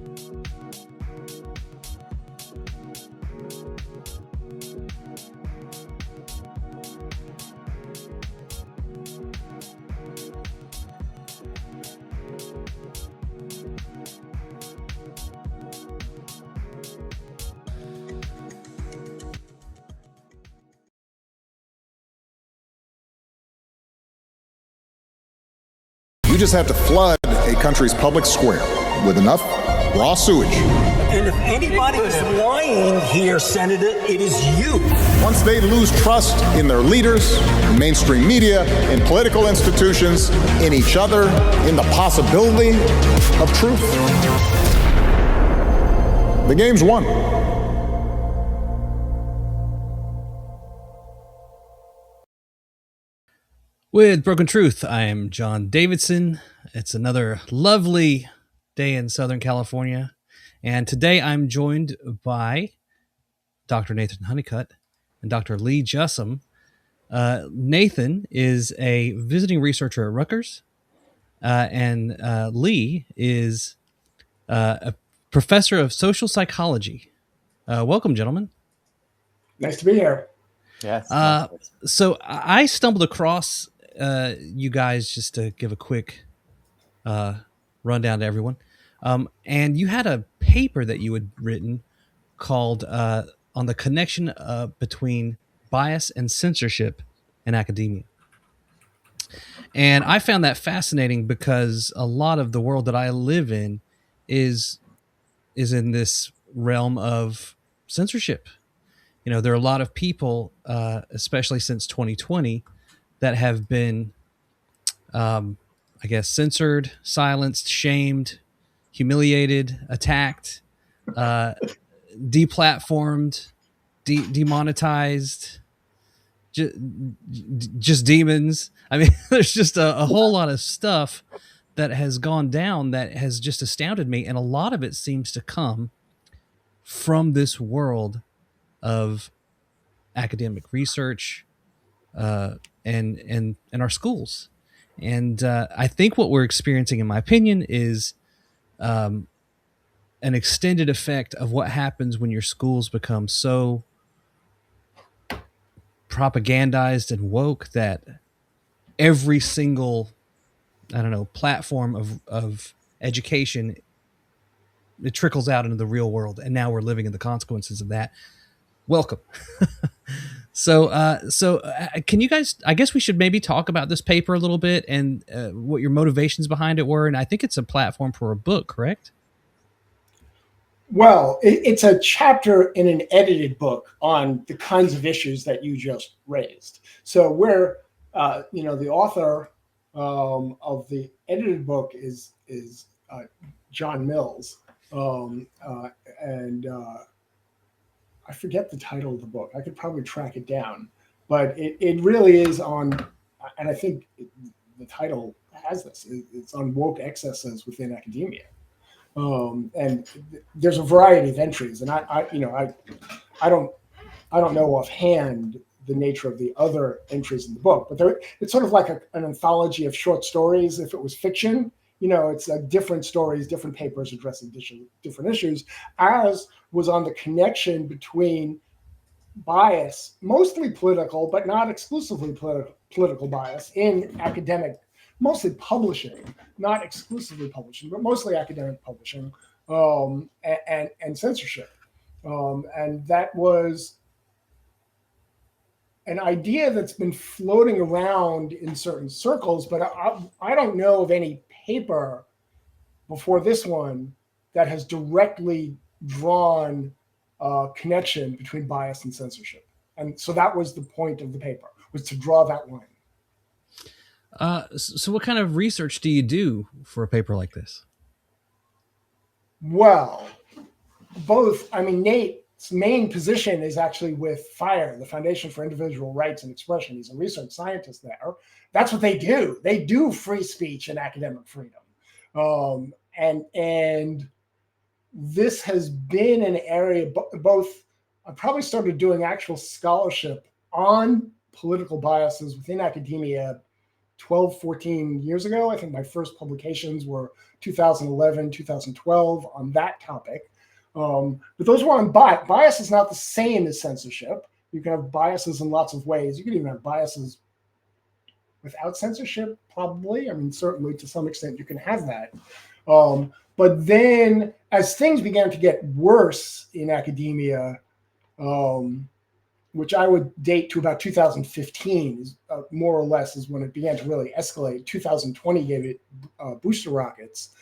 You just have to flood a country's public square with enough raw sewage. And if anybody is lying here, Senator, it is you. Once they lose trust in their leaders, in mainstream media, in political institutions, in each other, in the possibility of truth, the game's won. With Broken Truth, I am John Davidson. It's another lovely day in Southern California. And today I'm joined by Dr. Nathan Honeycutt and Dr. Lee Jussim. Nathan is a visiting researcher at Rutgers, and Lee is a professor of social psychology. Welcome, gentlemen. Nice to be here. Yes. So I stumbled across you guys just to give a quick rundown to everyone. And you had a paper that you had written called on the connection between bias and censorship in academia. And I found that fascinating because a lot of the world that I live in is in this realm of censorship. You know, there are a lot of people, especially since 2020, that have been, censored, silenced, shamed, humiliated, attacked, deplatformed, demonetized, just demons. I mean, there's just a whole lot of stuff that has gone down that has just astounded me. And a lot of it seems to come from this world of academic research and our schools. And I think what we're experiencing, in my opinion, is an extended effect of what happens when your schools become so propagandized and woke that every single, platform of education, it trickles out into the real world. And now we're living in the consequences of that. Welcome. So can you guys, I guess we should maybe talk about this paper a little bit and what your motivations behind it were. And I think it's a platform for a book, correct? Well, it's a chapter in an edited book on the kinds of issues that you just raised. So we're, the author of the edited book is John Mills. I forget the title of the book. I could probably track it down, but it really is on, and I think the title has this. It's on woke excesses within academia, and there's a variety of entries. And I don't know offhand the nature of the other entries in the book, but it's sort of like an anthology of short stories. If it was fiction, it's different stories, different papers addressing different issues, as was on the connection between bias, mostly political, but not exclusively political bias in academic, mostly publishing, not exclusively publishing, but mostly academic publishing, and censorship. And that was an idea that's been floating around in certain circles, but I don't know of any paper before this one that has directly drawn a connection between bias and censorship. And so that was the point of the paper, was to draw that line. So what kind of research do you do for a paper like this? Well, both. I mean, Nate's main position is actually with FIRE, the Foundation for Individual Rights and Expression. He's a research scientist there. That's what they do. They do free speech and academic freedom. And this has been an area, both, I probably started doing actual scholarship on political biases within academia 12, 14 years ago. I think my first publications were 2011, 2012 on that topic. But those were on bias. Bias is not the same as censorship. You can have biases in lots of ways. You can even have biases without censorship, probably. I mean, certainly to some extent you can have that. But then as things began to get worse in academia, which I would date to about 2015, more or less is when it began to really escalate. 2020 gave it booster rockets,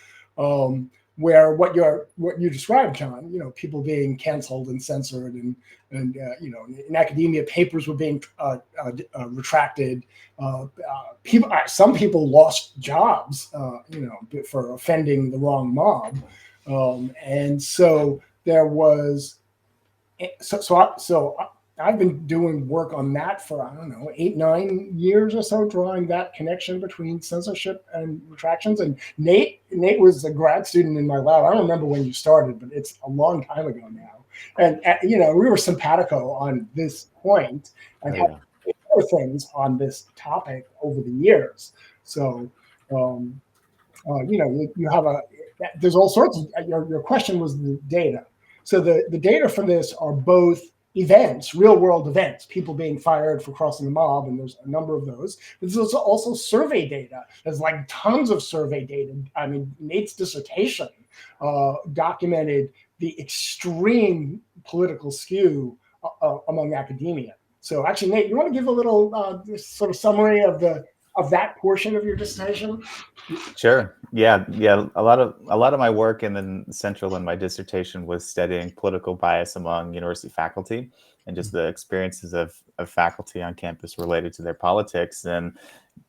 where what you described, John, people being canceled and censored, and in academia, papers were being retracted. Some people lost jobs, for offending the wrong mob, and so there was. So I've been doing work on that for, 8, 9 years or so, drawing that connection between censorship and retractions. And Nate was a grad student in my lab. I don't remember when you started, but it's a long time ago now. And we were simpatico on this point and had other things on this topic over the years. So, you have there's all sorts of, your question was the data. So the data for this are both events, real world events, people being fired for crossing the mob, and there's a number of those. But there's also survey data. There's like tons of survey data. I mean, Nate's dissertation documented the extreme political skew among academia. So actually, Nate, you want to give a little sort of summary of that portion of your dissertation? Sure. Yeah. A lot of my work in the central in my dissertation was studying political bias among university faculty and just the experiences of faculty on campus related to their politics, and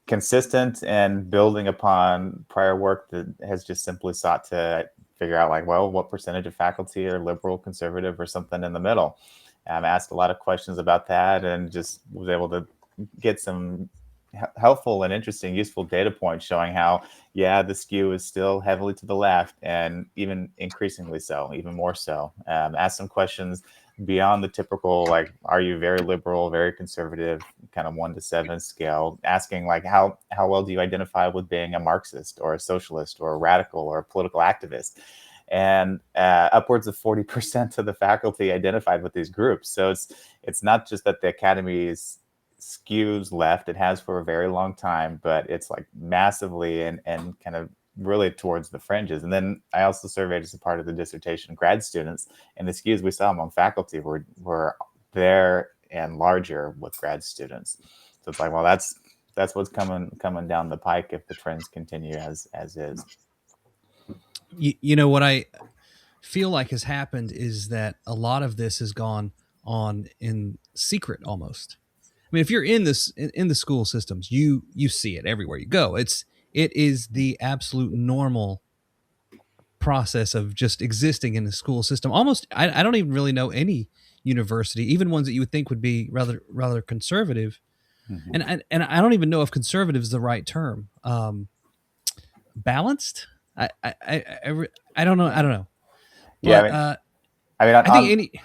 consistent and building upon prior work that has just simply sought to figure out what percentage of faculty are liberal, conservative, or something in the middle. I asked a lot of questions about that and just was able to get some helpful and interesting, useful data points showing how, the skew is still heavily to the left, and even increasingly so, even more so. Ask some questions beyond the typical, are you very liberal, very conservative, kind of 1 to 7 scale, asking how well do you identify with being a Marxist or a socialist or a radical or a political activist? And upwards of 40% of the faculty identified with these groups. So it's not just that the academy's skews left, it has for a very long time, but it's massively and kind of really towards the fringes. And then I also surveyed, as a part of the dissertation, grad students, and the skews we saw among faculty were there and larger with grad students. So it's that's what's coming down the pike if the trends continue as is. What I feel like has happened is that a lot of this has gone on in secret almost. I mean, if you're in the school systems, you see it everywhere you go. It is the absolute normal process of just existing in the school system. Almost, I don't even really know any university, even ones that you would think would be rather conservative. Mm-hmm. And I don't even know if conservative is the right term. Balanced? I don't know. But, I think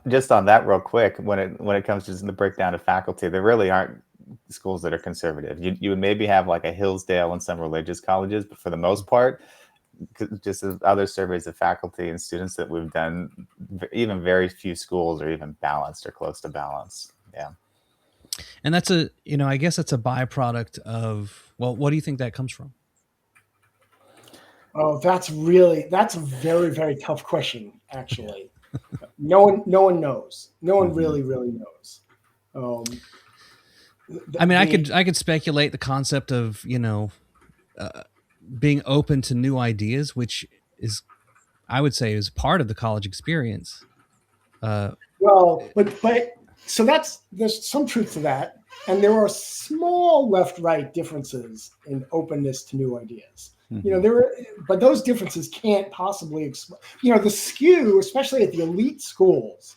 just on that real quick, when it comes to the breakdown of faculty, there really aren't schools that are conservative. You would maybe have a Hillsdale and some religious colleges, but for the most part, just as other surveys of faculty and students that we've done, even very few schools are even balanced or close to balance. Yeah. And that's I guess that's a byproduct of, what do you think that comes from? Oh, that's a very, very tough question, actually. No one knows. No one really knows. I could speculate the concept of, being open to new ideas, which is, I would say, is part of the college experience. But so there's some truth to that. And there are small left-right differences in openness to new ideas. Mm-hmm. But those differences can't possibly explain. The skew, especially at the elite schools,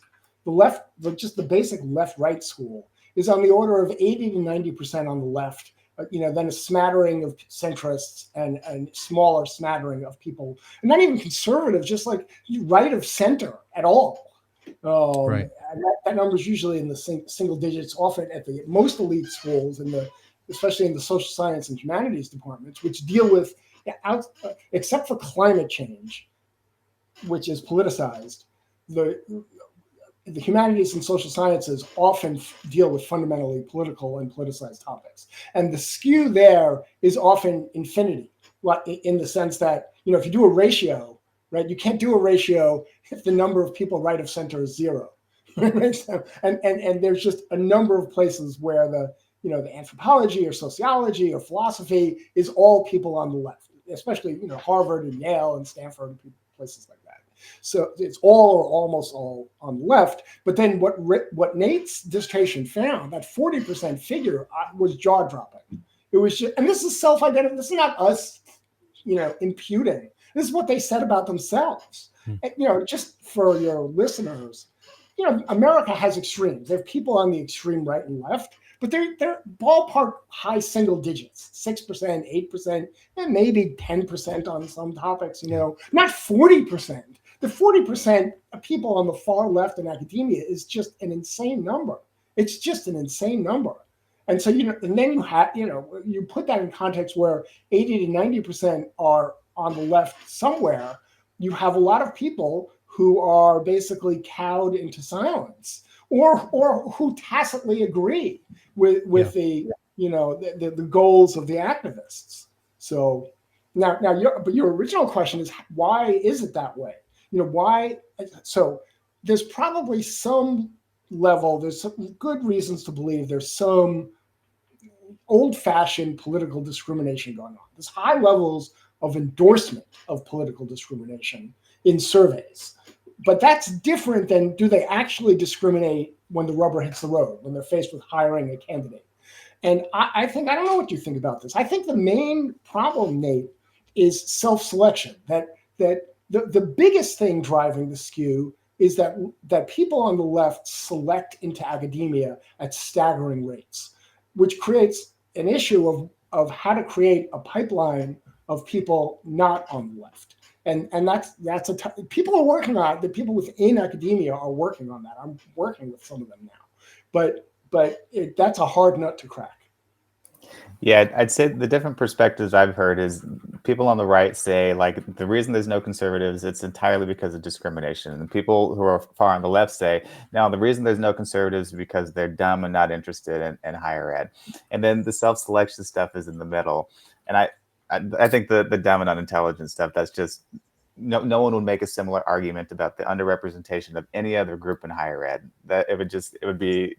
just the basic left-right school, is on the order of 80 to 90% on the left. Then a smattering of centrists and smaller smattering of people, and not even conservative, just right of center at all. Right. And that number is usually in the single digits, often at the most elite schools in the especially in the social science and humanities departments, which deal with, except for climate change, which is politicized, the humanities and social sciences often deal with fundamentally political and politicized topics. And the skew there is often infinity, in the sense that, if you do a ratio, right, you can't do a ratio if the number of people right of center is 0. So, and there's just a number of places where the anthropology or sociology or philosophy is all people on the left, especially, Harvard and Yale and Stanford and places like that. So it's all or almost all on the left. But then what Nate's dissertation found, that 40% figure, was jaw dropping. It was just, and this is self-identified. This is not us, imputing. This is what they said about themselves. And, just for your listeners, America has extremes. There are people on the extreme right and left, but they're ballpark high single digits, 6%, 8%, and maybe 10% on some topics, not 40%. The 40% of people on the far left in academia is just an insane number. It's just an insane number. And so, and then you have, you put that in context where 80 to 90% are on the left somewhere. You have a lot of people who are basically cowed into silence, or who tacitly agree with the goals of the activists. So now your original question is, why is it that way? Why? So there's probably some level, there's some good reasons to believe there's some old-fashioned political discrimination going on. There's high levels of endorsement of political discrimination in surveys. But that's different than, do they actually discriminate when the rubber hits the road, when they're faced with hiring a candidate? And I think, I don't know what you think about this. I think the main problem, Nate, is self-selection. That the biggest thing driving the skew is that people on the left select into academia at staggering rates, which creates an issue of how to create a pipeline of people not on the left. And people are working on it. The people within academia are working on that. I'm working with some of them now, but that's a hard nut to crack. Yeah, I'd say the different perspectives I've heard is people on the right say, like, the reason there's no conservatives, it's entirely because of discrimination. And people who are far on the left say, no, the reason there's no conservatives is because they're dumb and not interested in higher ed. And then the self-selection stuff is in the middle. And I think the dumb and unintelligent stuff, that's just, no one would make a similar argument about the underrepresentation of any other group in higher ed. That it would be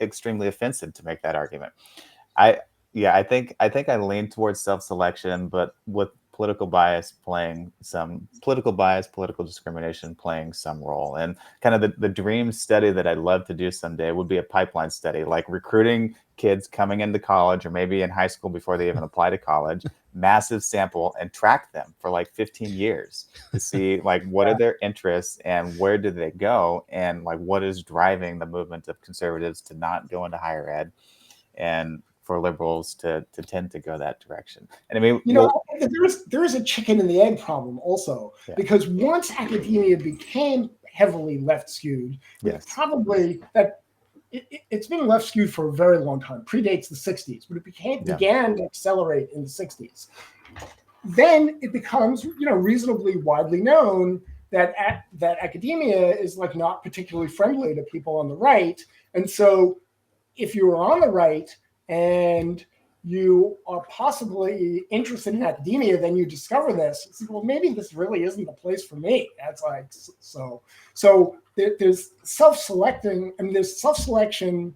extremely offensive to make that argument. I think I lean towards self-selection, but with political discrimination playing some role. And kind of the dream study that I'd love to do someday would be a pipeline study, like recruiting kids coming into college or maybe in high school before they even apply to college, massive sample, and track them for like 15 years to see like what are their interests and where do they go, and like what is driving the movement of conservatives to not go into higher ed, and for liberals to tend to go that direction. And I mean, there is a chicken and the egg problem also, because once academia became heavily left skewed, probably that it's been left skewed for a very long time, predates the 60s, but it began to accelerate in the 60s. Then it becomes, reasonably widely known that academia is like not particularly friendly to people on the right. And so if you were on the right and you are possibly interested in academia, then you discover this. It's like, well, maybe this really isn't the place for me. That's like, so there's self-selecting, and there's self-selection.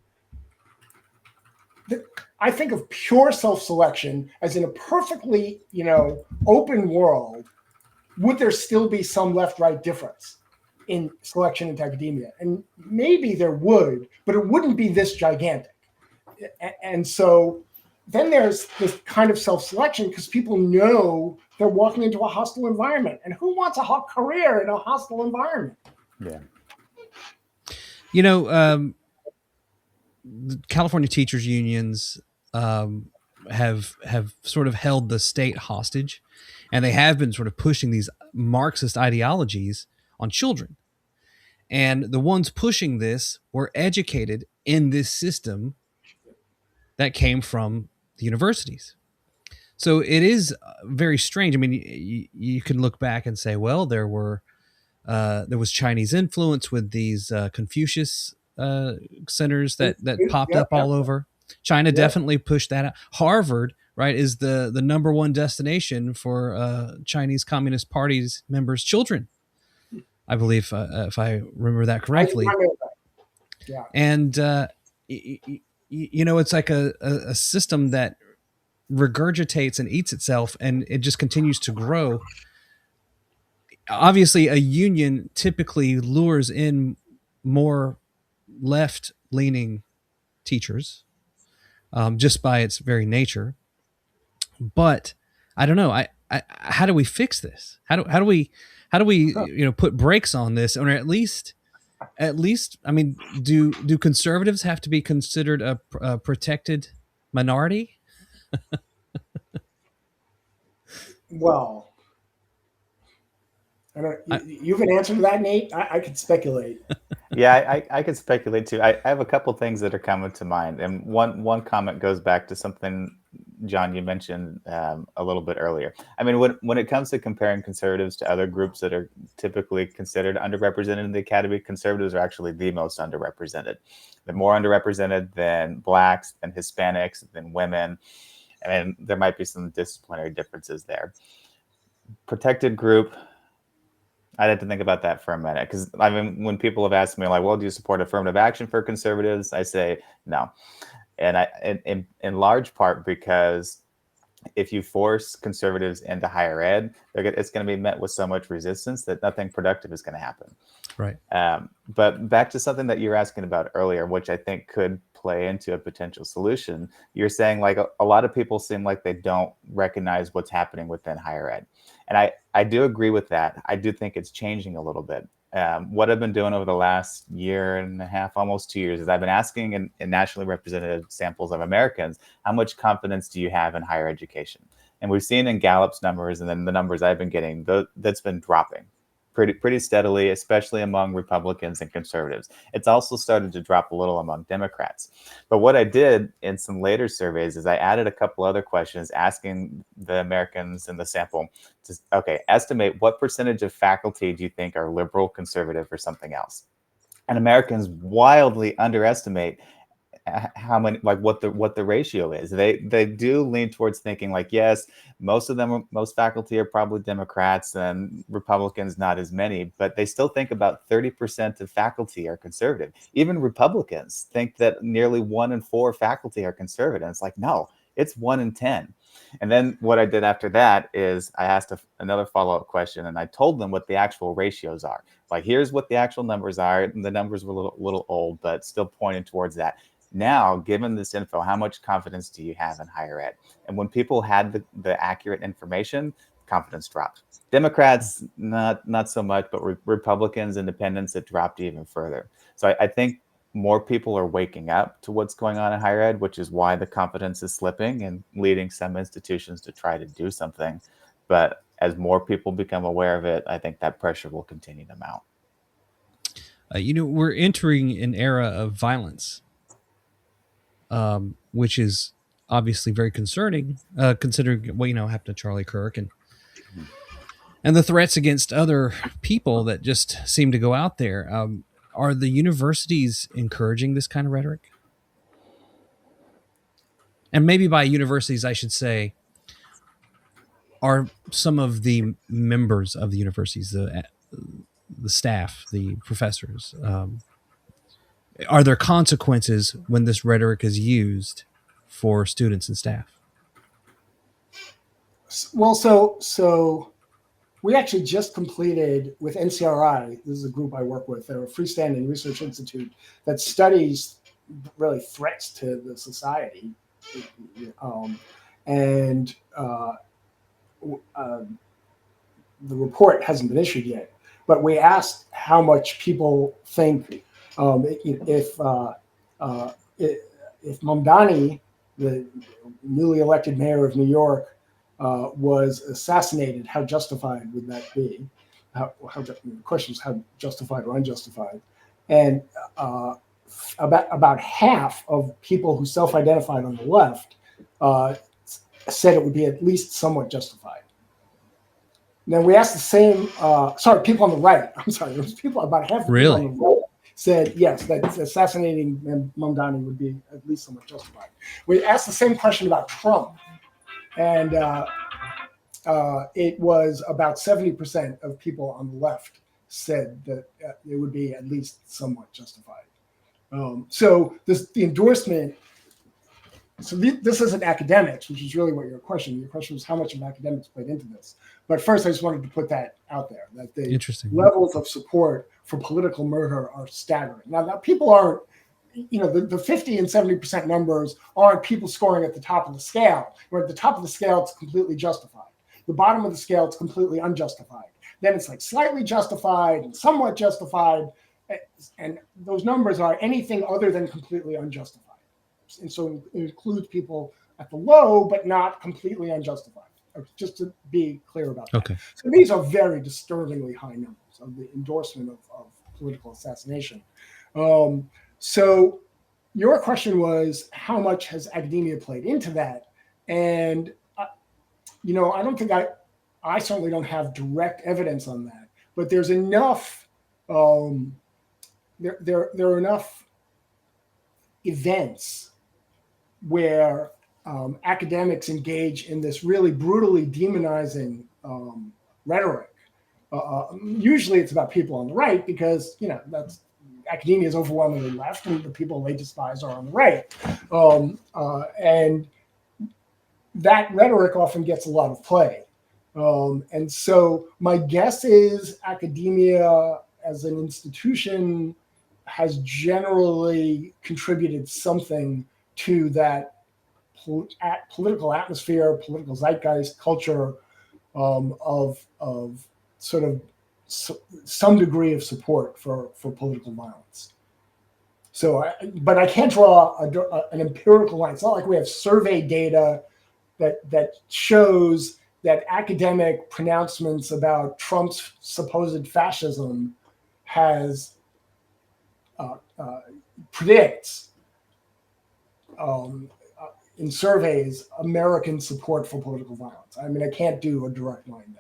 I think of pure self-selection as in a perfectly, open world. Would there still be some left-right difference in selection into academia? And maybe there would, but it wouldn't be this gigantic. And so then there's this kind of self-selection because people know they're walking into a hostile environment. And who wants a hot career in a hostile environment? Yeah. The California teachers unions have sort of held the state hostage, and they have been sort of pushing these Marxist ideologies on children. And the ones pushing this were educated in this system that came from the universities. So it is very strange. I mean, you can look back and say, well, there was Chinese influence with these Confucius centers that popped up all over. China definitely pushed that out. Harvard, right, is the number one destination for Chinese Communist Party's members' children, I believe, if I remember that correctly. Yeah. And it's like a system that regurgitates and eats itself, and it just continues to grow. Obviously, a union typically lures in more left-leaning teachers, just by its very nature. But I don't know. How do we fix this? How do we put brakes on this, or at least I mean, do conservatives have to be considered a protected minority? Well, I don't. You can answer that, Nate. I could speculate. Yeah, I could speculate too. I have a couple things that are coming to mind, and one comment goes back to something, John, you mentioned a little bit earlier. I mean, when it comes to comparing conservatives to other groups that are typically considered underrepresented in the academy, conservatives are actually the most underrepresented. They're more underrepresented than blacks, than Hispanics, than women. I mean, there might be some disciplinary differences there. Protected group, I'd have to think about that for a minute, because I mean, when people have asked me, like, well, do you support affirmative action for conservatives? I say no. And in large part because if you force conservatives into higher ed, it's going to be met with so much resistance that nothing productive is going to happen. Right. But back to something that you were asking about earlier, which I think could play into a potential solution. You're saying, like, a lot of people seem like they don't recognize what's happening within higher ed. And I do agree with that. I do think it's changing a little bit. What I've been doing over the last year and a half, almost 2 years, is I've been asking in nationally representative samples of Americans, how much confidence do you have in higher education? And we've seen in Gallup's numbers, and then the numbers I've been getting, that's been dropping pretty steadily, especially among Republicans and conservatives. It's also started to drop a little among Democrats. But what I did in some later surveys is I added a couple other questions asking the Americans in the sample to, okay, estimate what percentage of faculty do you think are liberal, conservative, or something else? And Americans wildly underestimate how many, like, what the ratio is. They do lean towards thinking, like, yes, most faculty are probably Democrats and Republicans not as many, but they still think about 30% of faculty are conservative. Even Republicans think that nearly 1 in 4 faculty are conservative. And it's like, no, it's 1 in 10. And then what I did after that is I asked another follow-up question, and I told them what the actual ratios are. Like, here's what the actual numbers are. And the numbers were a little old, but still pointing towards that. Now, given this info, how much confidence do you have in higher ed? And when people had the accurate information, confidence dropped. Democrats, not so much, but Republicans, independents, it dropped even further. So I think more people are waking up to what's going on in higher ed, which is why the confidence is slipping and leading some institutions to try to do something. But as more people become aware of it, I think that pressure will continue to mount. We're entering an era of violence, which is obviously very concerning, considering what happened to Charlie Kirk and the threats against other people that just seem to go out there. Are the universities encouraging this kind of rhetoric? And maybe by universities, I should say, are some of the members of the universities, the staff, the professors, are there consequences when this rhetoric is used for students and staff? Well, so we actually just completed with NCRI. This is a group I work with. They're a freestanding research institute that studies really threats to the society. And the report hasn't been issued yet, but we asked how much people think if Mamdani, the newly elected mayor of New York, was assassinated, how justified would that be? The question is how justified or unjustified. And about half of people who self-identified on the left said it would be at least somewhat justified. Then we asked the same, people on the right. I'm sorry, there was people, about half the people on the right said yes, that assassinating Mamdani would be at least somewhat justified. We asked the same question about Trump, and it was about 70% of people on the left said that it would be at least somewhat justified. So the endorsement. So this isn't academics, which is really what your question. Your question was how much of academics played into this. But first, I just wanted to put that out there, that the levels of support for political murder are staggering. Now people aren't, the 50 and 70% numbers aren't people scoring at the top of the scale. Where at the top of the scale, it's completely justified. The bottom of the scale, it's completely unjustified. Then it's like slightly justified and somewhat justified. And those numbers are anything other than completely unjustified. And so it includes people at the low, but not completely unjustified. Just to be clear about that. Okay. So these are very disturbingly high numbers of the endorsement of political assassination. So your question was, how much has academia played into that? And, I don't think I certainly don't have direct evidence on that, but there's enough, there are enough events where academics engage in this really brutally demonizing rhetoric. Usually it's about people on the right because, that's academia is overwhelmingly left and the people they despise are on the right. And that rhetoric often gets a lot of play. And so my guess is academia as an institution has generally contributed something to that political atmosphere, political zeitgeist, culture of sort of some degree of support for political violence. So, but I can't draw an empirical line. It's not like we have survey data that shows that academic pronouncements about Trump's supposed fascism predicts in surveys American support for political violence. I mean, I can't do a direct line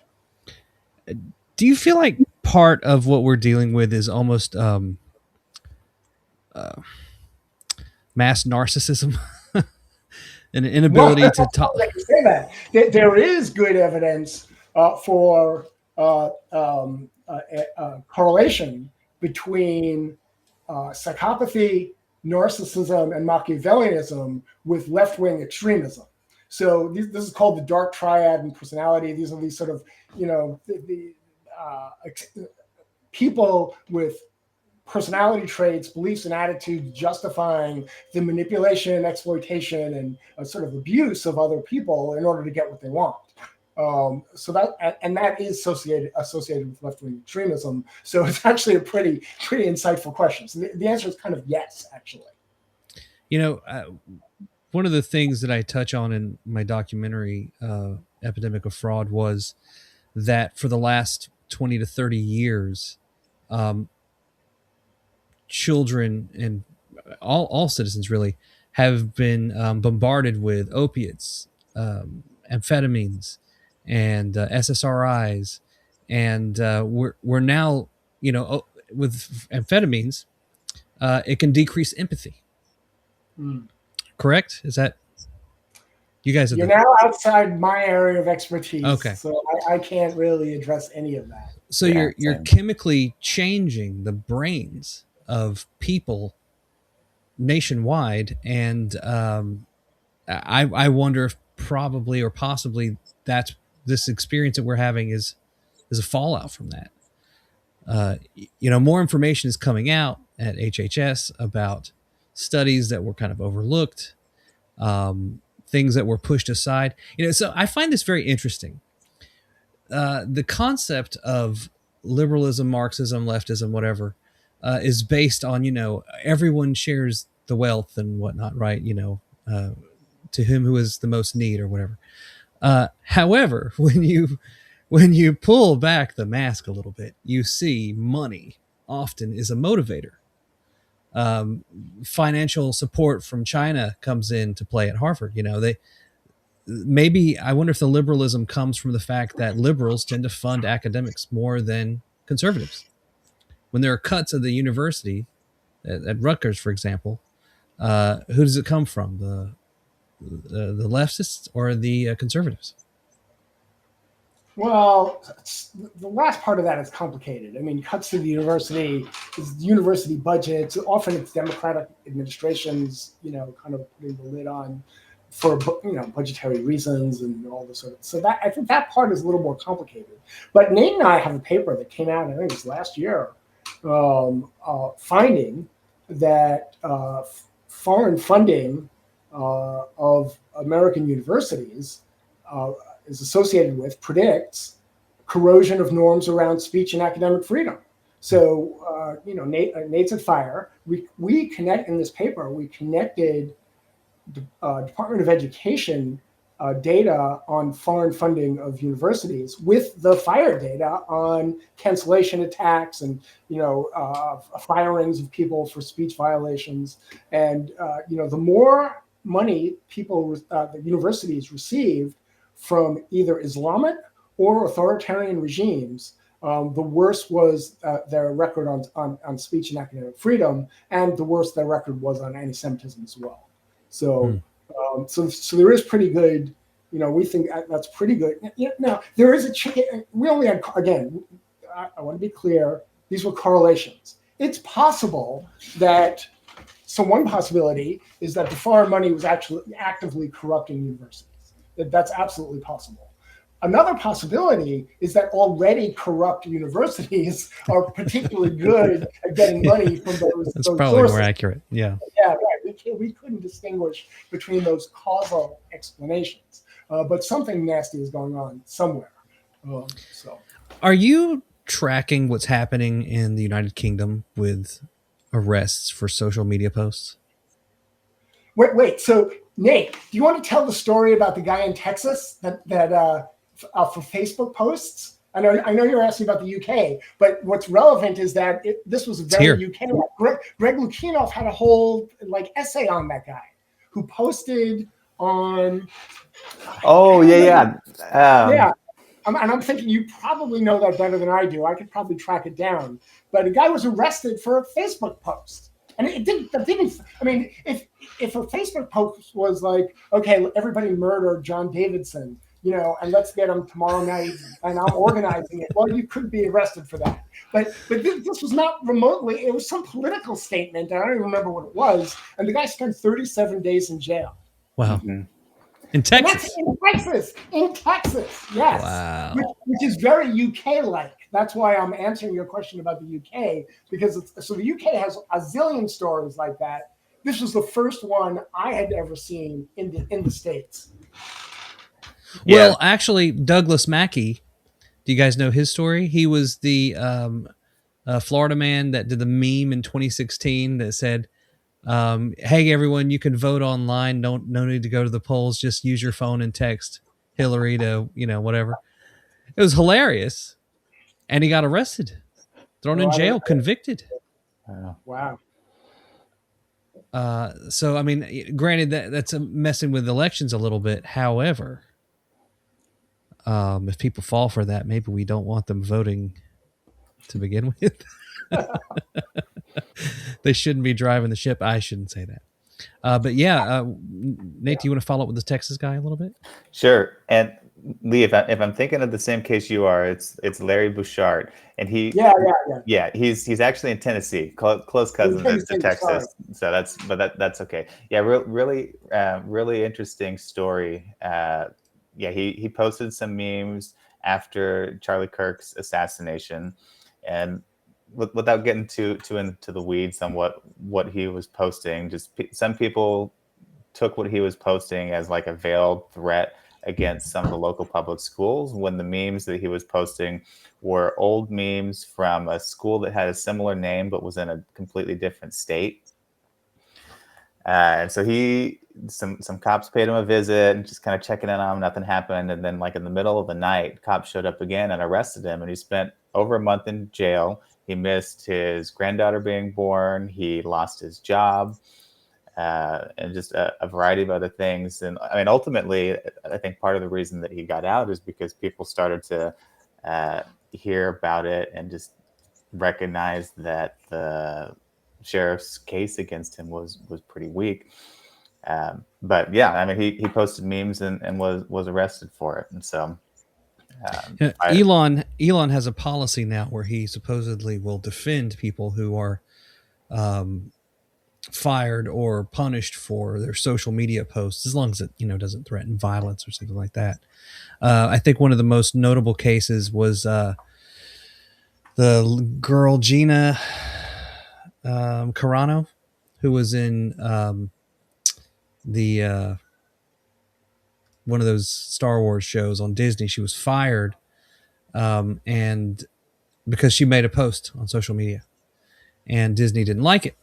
there. Do you feel like part of what we're dealing with is almost mass narcissism? An inability to talk. I can say that. There is good evidence for correlation between psychopathy, narcissism, and Machiavellianism with left-wing extremism. So this is called the dark triad in personality. These are these sort of, people with personality traits, beliefs, and attitudes justifying the manipulation, exploitation, and sort of abuse of other people in order to get what they want. So that is associated with left-wing extremism. So it's actually a pretty insightful question. So the answer is kind of yes, actually. One of the things that I touch on in my documentary, Epidemic of Fraud, was that for the last 20 to 30 years, children and all citizens really have been bombarded with opiates, amphetamines, and SSRIs, and we're now, with amphetamines, it can decrease empathy. Correct? Is that you guys? You're now outside my area of expertise, okay. So I can't really address any of that. So you're chemically changing the brains of people nationwide, and I wonder if probably or possibly that's this experience that we're having is a fallout from that. More information is coming out at HHS about studies that were kind of overlooked, things that were pushed aside. So I find this very interesting. The concept of liberalism, Marxism, leftism, whatever, is based on, everyone shares the wealth and whatnot, right? To whom who is the most need or whatever. However, when you pull back the mask a little bit, you see money often is a motivator financial support from China comes into play at Harvard. Maybe I wonder if the liberalism comes from the fact that liberals tend to fund academics more than conservatives. When there are cuts at the university, at Rutgers, for example, who does it come from? The leftists or the conservatives? Well, the last part of that is complicated. I mean, cuts to the university is the university budgets. Often it's Democratic administrations, kind of putting the lid on for budgetary reasons and all this sort of. So that I think that part is a little more complicated. But Nate and I have a paper that came out, I think it was last year, finding that foreign funding of American universities is associated with, predicts corrosion of norms around speech and academic freedom. So, Nate's at FIRE. We connect in this paper, we connected the Department of Education data on foreign funding of universities with the FIRE data on cancellation attacks and, firings of people for speech violations. And, the more money the universities received from either Islamic or authoritarian regimes, the worse was their record on speech and academic freedom, and the worse their record was on anti-Semitism as well. So, so there is pretty good. We think that's pretty good. Now there is we only had, again, I want to be clear. These were correlations. It's possible that. So one possibility is that the foreign money was actually actively corrupting universities. That's absolutely possible. Another possibility is that already corrupt universities are particularly good at getting money from those. That's those probably sources. more accurate. Yeah. Yeah, right. We couldn't distinguish between those causal explanations, but something nasty is going on somewhere. Are you tracking what's happening in the United Kingdom with arrests for social media posts? Wait. So, Nate, do you want to tell the story about the guy in Texas that for Facebook posts? I know you're asking about the UK, but what's relevant is that this was a very UK. Greg Lukianoff had a whole essay on that guy who posted on. Oh yeah. Yeah. And I'm thinking you probably know that better than I do. I could probably track it down. But a guy was arrested for a Facebook post. And it didn't. I mean, if a Facebook post was like, okay, everybody murder John Davidson, and let's get him tomorrow night, and I'm organizing it. Well, you could be arrested for that. But this was not remotely. It was some political statement. I don't even remember what it was. And the guy spent 37 days in jail. Wow. Mm-hmm. In Texas? In Texas, yes. Wow. Which is very UK-like. That's why I'm answering your question about the UK, because the UK has a zillion stories like that. This was the first one I had ever seen in the States. Well, actually, Douglas Mackey, do you guys know his story? He was the Florida man that did the meme in 2016 that said, hey, everyone, you can vote online. No need to go to the polls. Just use your phone and text Hillary to, whatever. It was hilarious. And he got arrested, thrown in jail, convicted. Wow. So, I mean, granted, that's messing with elections a little bit. However, if people fall for that, maybe we don't want them voting to begin with. They shouldn't be driving the ship. I shouldn't say that. But yeah, Nate, do you want to follow up with the Texas guy a little bit? Sure. And Lee, if I'm thinking of the same case you are, it's Larry Bouchard, and he's actually in Tennessee, close cousin to Texas. Sorry. So that's okay. Yeah, really interesting story. He posted some memes after Charlie Kirk's assassination, and without getting too into the weeds on what he was posting, just some people took what he was posting as like a veiled threat against some of the local public schools, when the memes that he was posting were old memes from a school that had a similar name but was in a completely different state. And so he some cops paid him a visit and just kind of checking in on him. Nothing happened, and then like in the middle of the night, cops showed up again and arrested him, and he spent over a month in jail. He missed his granddaughter being born. He lost his job, and just a variety of other things. And I mean, ultimately, I think part of the reason that he got out is because people started to hear about it and just recognize that the sheriff's case against him was pretty weak. But yeah, I mean, he posted memes and was arrested for it. And so Elon has a policy now where he supposedly will defend people who are fired or punished for their social media posts, as long as it doesn't threaten violence or something like that. I think one of the most notable cases was the girl Gina Carano, who was in the one of those Star Wars shows on Disney. She was fired and because she made a post on social media, and Disney didn't like it,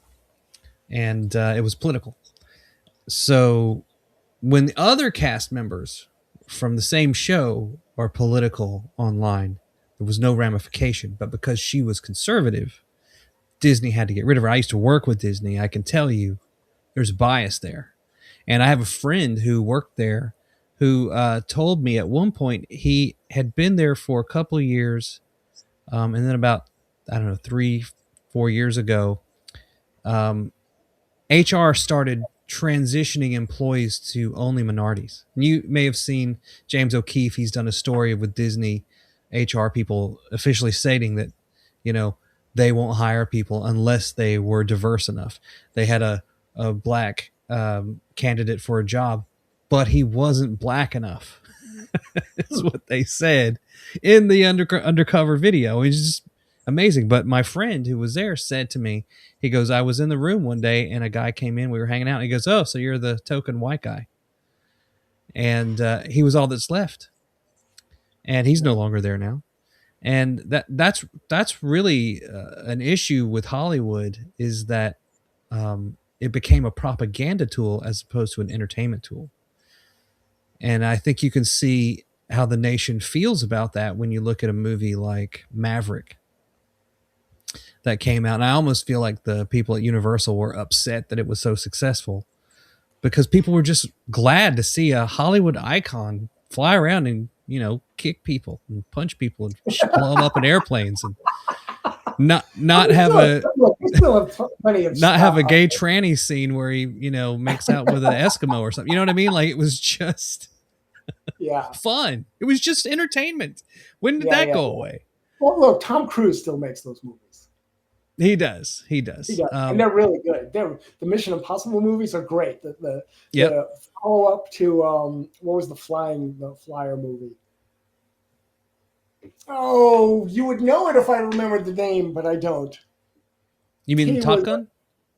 and it was political. So when the other cast members from the same show are political online, there was no ramification. But because she was conservative, Disney had to get rid of her. I used to work with Disney. I can tell you there's bias there. And I have a friend who worked there who told me at one point he had been there for a couple of years. And then about, 3-4 years ago, HR started transitioning employees to only minorities. And you may have seen James O'Keefe. He's done a story with Disney HR people officially stating that, they won't hire people unless they were diverse enough. They had a black candidate for a job, but he wasn't black enough. Is what they said in the undercover video. It's just amazing. But my friend who was there said to me, he goes, I was in the room one day and a guy came in, we were hanging out. And he goes, oh, so you're the token white guy. And he was all that's left. And he's no longer there now. And that's really an issue with Hollywood, is that it became a propaganda tool as opposed to an entertainment tool. And I think you can see how the nation feels about that when you look at a movie like Maverick that came out. And I almost feel like the people at Universal were upset that it was so successful, because people were just glad to see a Hollywood icon fly around and, kick people and punch people and blow them up in airplanes and not have a gay tranny scene where he, makes out with an Eskimo or something. You know what I mean? Like, it was just fun. It was just entertainment. When did that go away? Well, look, Tom Cruise still makes those movies. He does. And they're really good. The Mission Impossible movies are great. The follow up to what was the flyer movie? Oh, you would know it if I remembered the name, but I don't. You mean Top Gun?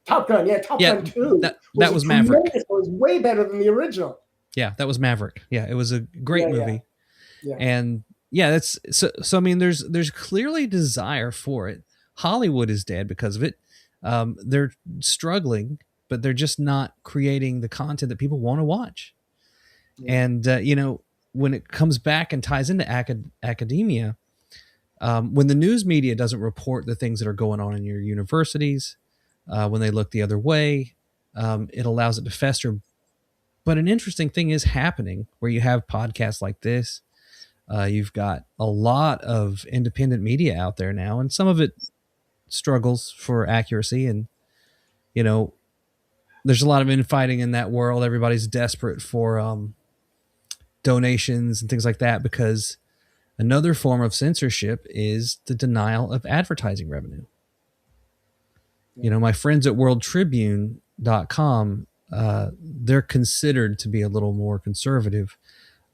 Top Gun, Top Gun 2. That was Maverick. It was way better than the original. Yeah, that was Maverick. Yeah, it was a great movie. Yeah. And that's so I mean, there's clearly desire for it. Hollywood is dead because of it. They're struggling, but they're just not creating the content that people want to watch. Yeah. And when it comes back and ties into academia, when the news media doesn't report the things that are going on in your universities, when they look the other way, it allows it to fester. But an interesting thing is happening where you have podcasts like this. You've got a lot of independent media out there now, and some of it struggles for accuracy. And, there's a lot of infighting in that world. Everybody's desperate for donations and things like that, because another form of censorship is the denial of advertising revenue. My friends at worldtribune.com, they're considered to be a little more conservative.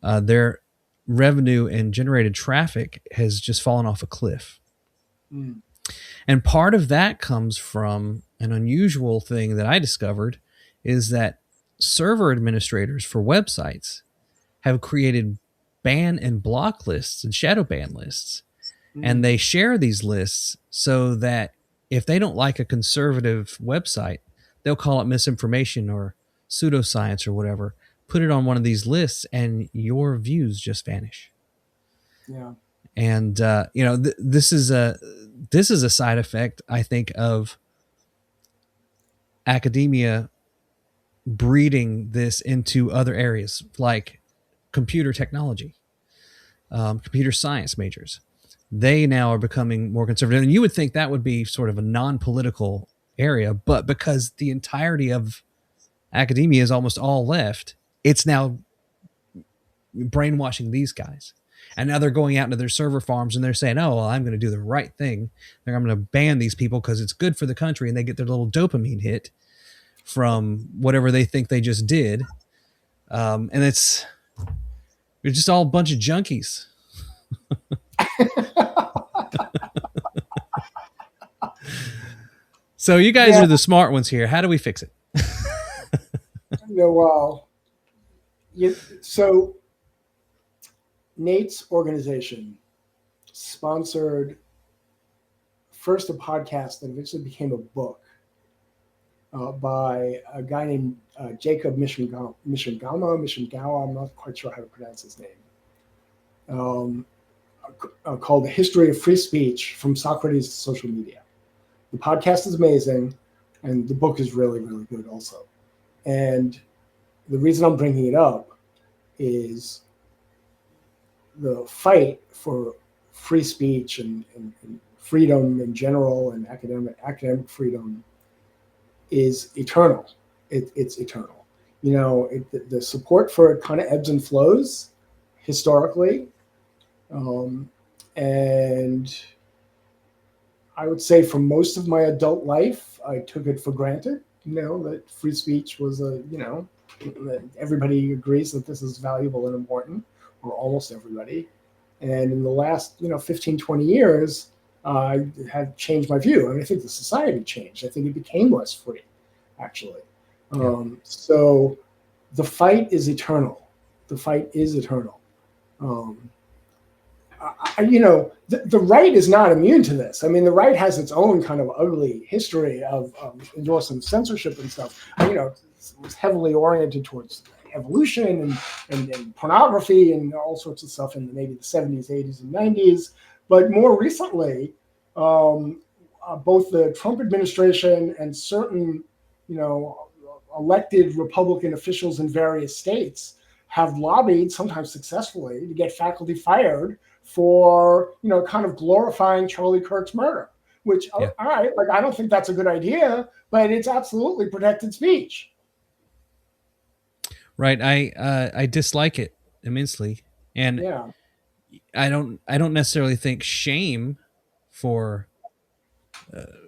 Their revenue and generated traffic has just fallen off a cliff. Mm. And part of that comes from an unusual thing that I discovered, is that server administrators for websites have created ban and block lists and shadow ban lists. Mm. And they share these lists so that if they don't like a conservative website, they'll call it misinformation or pseudoscience or whatever, put it on one of these lists, and your views just vanish. Yeah. And this is a side effect, I think, of academia breeding this into other areas like computer technology, computer science majors. They now are becoming more conservative, and you would think that would be sort of a non-political area, but because the entirety of academia is almost all left, it's now brainwashing these guys. And now they're going out into their server farms and they're saying, oh, well, I'm going to do the right thing. I'm going to ban these people because it's good for the country. And they get their little dopamine hit from whatever they think they just did. And you're just all a bunch of junkies. So you guys are the smart ones here. How do we fix it? So Nate's organization sponsored first a podcast that eventually became a book by a guy named Jacob Mishingawa, I'm not quite sure how to pronounce his name, called The History of Free Speech from Socrates to Social Media. The podcast is amazing, and the book is really, really good also. And the reason I'm bringing it up is the fight for free speech and freedom in general and academic freedom is eternal. It's eternal. The support for it kind of ebbs and flows historically. And I would say for most of my adult life, I took it for granted, that free speech was that everybody agrees that this is valuable and important, or almost everybody. And in the last, 15, 20 years, I have changed my view. And I think the society changed. I think it became less free, actually. So the fight is eternal. The fight is eternal. The right is not immune to this. I mean, the right has its own kind of ugly history of endorsing censorship and stuff. It was heavily oriented towards evolution and pornography and all sorts of stuff in maybe the 70s, 80s, and 90s. But more recently, both the Trump administration and certain, elected Republican officials in various states have lobbied, sometimes successfully, to get faculty fired for, kind of glorifying Charlie Kirk's murder, which, all right, I don't think that's a good idea, but it's absolutely protected speech. Right. I dislike it immensely. And I don't necessarily think shame for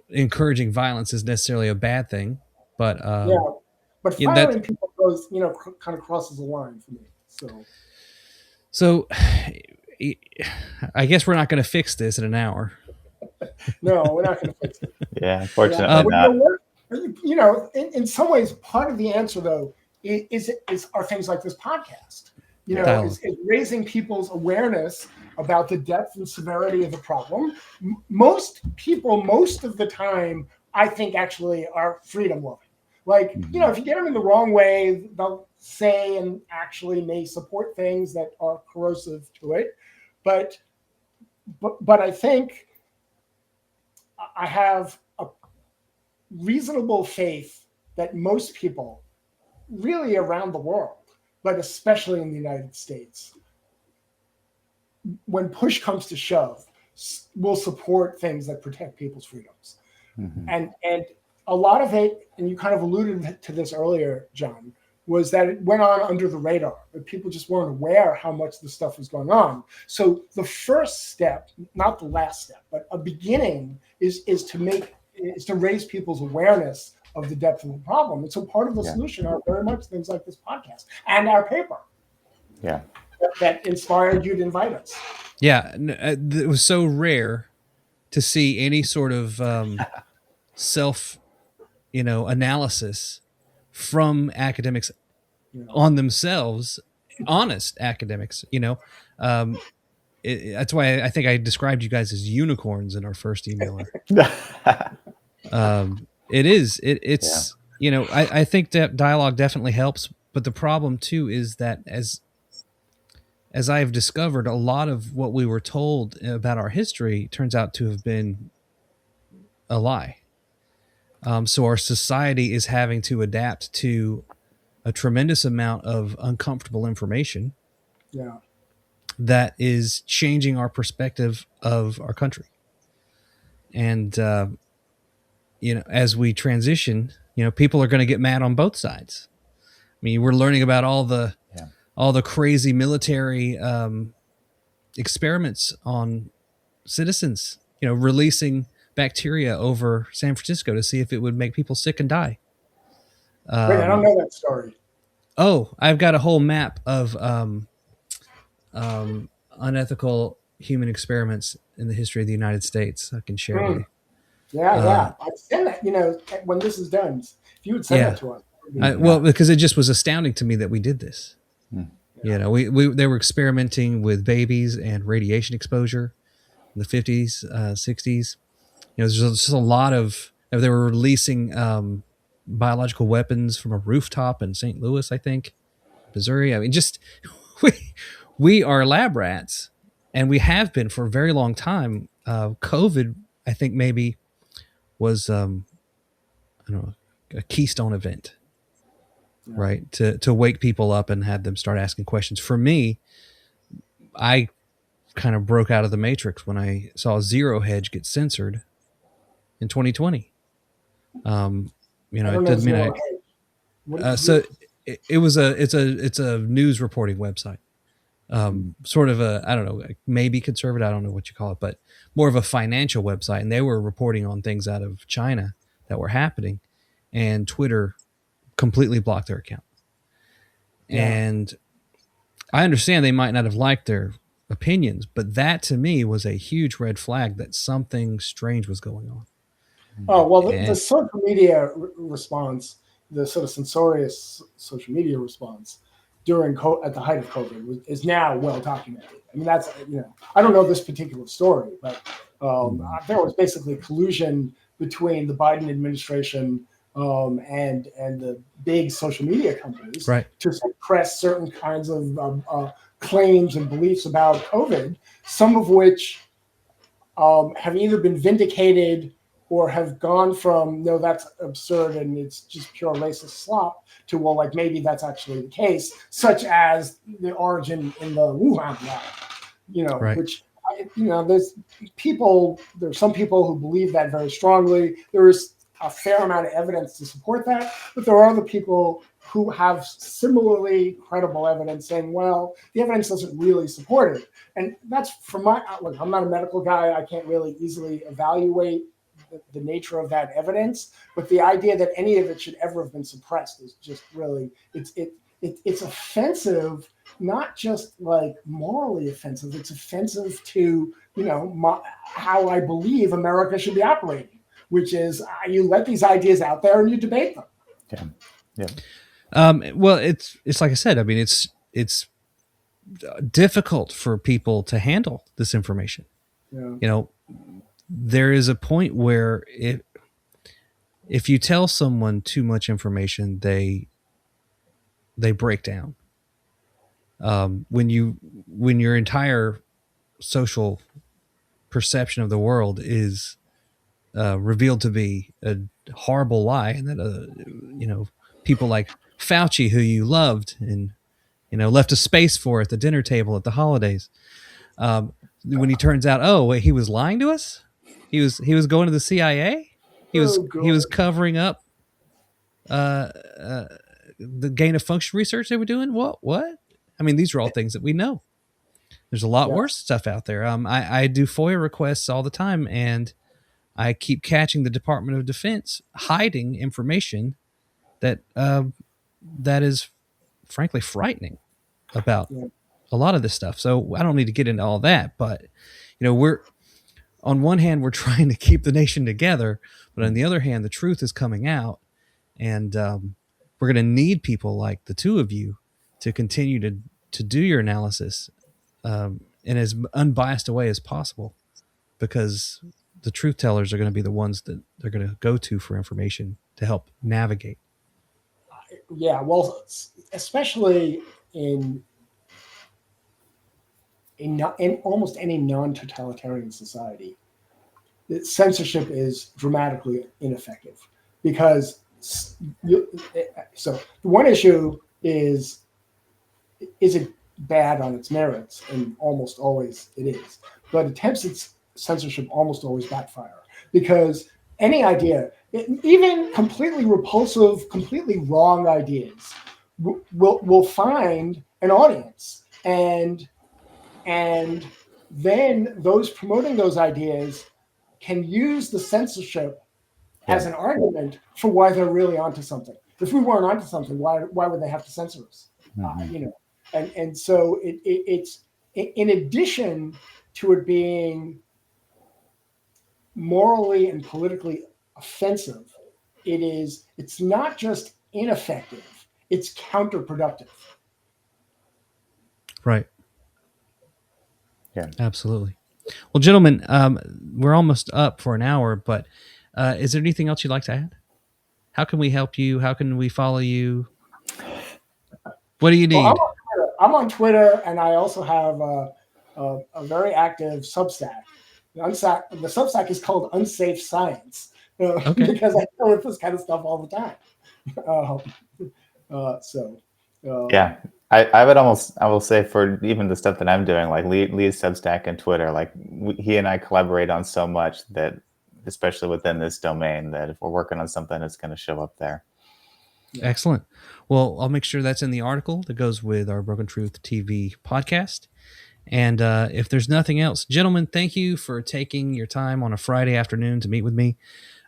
encouraging violence is necessarily a bad thing, but but firing people goes, kind of crosses the line for me. So I guess we're not going to fix this in an hour. No, we're not going to fix it. Yeah, unfortunately not. In some ways, part of the answer though are things like this podcast. Is raising people's awareness about the depth and severity of the problem. Most people, most of the time, I think actually are freedom loving. If you get them in the wrong way, they'll say and actually may support things that are corrosive to it. But I think I have a reasonable faith that most people, really around the world, but especially in the United States, when push comes to shove, will support things that protect people's freedoms. And a lot of it, and you kind of alluded to this earlier, John, was that it went on under the radar, but people just weren't aware how much this stuff was going on. So the first step, not the last step, but a beginning is to raise people's awareness of the depth of the problem. And so part of the solution are very much things like this podcast and our paper. Yeah. That inspired you to invite us. Yeah. It was so rare to see any sort of self, analysis from academics on themselves, honest academics, that's why I think I described you guys as unicorns in our first email. It's I think that dialogue definitely helps, but the problem too is that as I've discovered, a lot of what we were told about our history turns out to have been a lie. So our society is having to adapt to a tremendous amount of uncomfortable information Yeah. that is changing our perspective of our country. And as we transition, people are going to get mad on both sides. I mean, we're learning about all the crazy military experiments on citizens, releasing bacteria over San Francisco to see if it would make people sick and die. Wait, I don't know that story. Oh, I've got a whole map of unethical human experiments in the history of the United States. I can share with you. Yeah. I'd send that, when this is done, if you would send that to us. Well, because it just was astounding to me that we did this. They were experimenting with babies and radiation exposure in the 50s, 60s. There's just a lot of, they were releasing biological weapons from a rooftop in St. Louis, I think, Missouri. I mean, just we are lab rats, and we have been for a very long time. COVID, I think, maybe was I don't know, a keystone event, right? To wake people up and have them start asking questions. For me, I kind of broke out of the matrix when I saw Zero Hedge get censored in 2020. It doesn't mean it's a news reporting website. Sort of I don't know, maybe conservative, I don't know what you call it, but more of a financial website. And they were reporting on things out of China that were happening, and Twitter completely blocked their account. Yeah. And I understand they might not have liked their opinions, but that to me was a huge red flag that something strange was going on. Oh, well, the social media response, the sort of censorious social media response at the height of COVID is now well documented. I mean, that's, I don't know this particular story, but there was basically collusion between the Biden administration and the big social media companies to suppress certain kinds of claims and beliefs about COVID, some of which have either been vindicated or have gone from, no, that's absurd and it's just pure racist slop, to, well, like maybe that's actually the case, such as the origin in the Wuhan lab, which, there's some people who believe that very strongly. There is a fair amount of evidence to support that, but there are other people who have similarly credible evidence saying, well, the evidence doesn't really support it. And that's from my outlook. I'm not a medical guy. I can't really easily evaluate the nature of that evidence, but the idea that any of it should ever have been suppressed is just really, it's offensive, not just like morally offensive. It's offensive to, how I believe America should be operating, which is you let these ideas out there and you debate them. Yeah. Well, it's like I said, I mean, it's difficult for people to handle this information. Yeah. There is a point where if you tell someone too much information, they break down. When your entire social perception of the world is revealed to be a horrible lie, and that people like Fauci, who you loved and left a space for at the dinner table at the holidays, when he turns out, oh wait, he was lying to us. He was going to the CIA. He was covering up the gain of function research they were doing. What? I mean, these are all things that we know. There's a lot worse stuff out there. I do FOIA requests all the time, and I keep catching the Department of Defense hiding information that is frankly frightening about a lot of this stuff. So I don't need to get into all that, but we're on one hand, we're trying to keep the nation together, but on the other hand, the truth is coming out, and we're going to need people like the two of you to continue to do your analysis in as unbiased a way as possible, because the truth tellers are going to be the ones that they're going to go to for information to help navigate Yeah, well, especially in almost any non-totalitarian society, censorship is dramatically ineffective because so one issue is it bad on its merits, and almost always it is, but attempts at censorship almost always backfire because any idea, even completely repulsive, completely wrong ideas, will find an audience, and then those promoting those ideas can use the censorship as an argument for why they're really onto something. If we weren't onto something, why would they have to censor us? And so it's in addition to it being morally and politically offensive, it's not just ineffective, it's counterproductive. Right. Yeah. Absolutely. Well, gentlemen, we're almost up for an hour, but is there anything else you'd like to add? How can we help you? How can we follow you? What do you need? Well, I'm on Twitter, and I also have a very active Substack. The Substack is called Unsafe Science because I deal with this kind of stuff all the time. Yeah, I will say for even the stuff that I'm doing, like Lee's Substack and Twitter, like he and I collaborate on so much that, especially within this domain, that if we're working on something, it's going to show up there. Excellent. Well, I'll make sure that's in the article that goes with our Broken Truth TV podcast. And if there's nothing else, gentlemen, thank you for taking your time on a Friday afternoon to meet with me.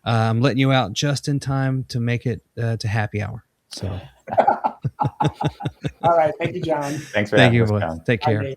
I'm letting you out just in time to make it to happy hour. So, all right. Thank you, John. Thanks for thank having you, us, boy. John. Take care.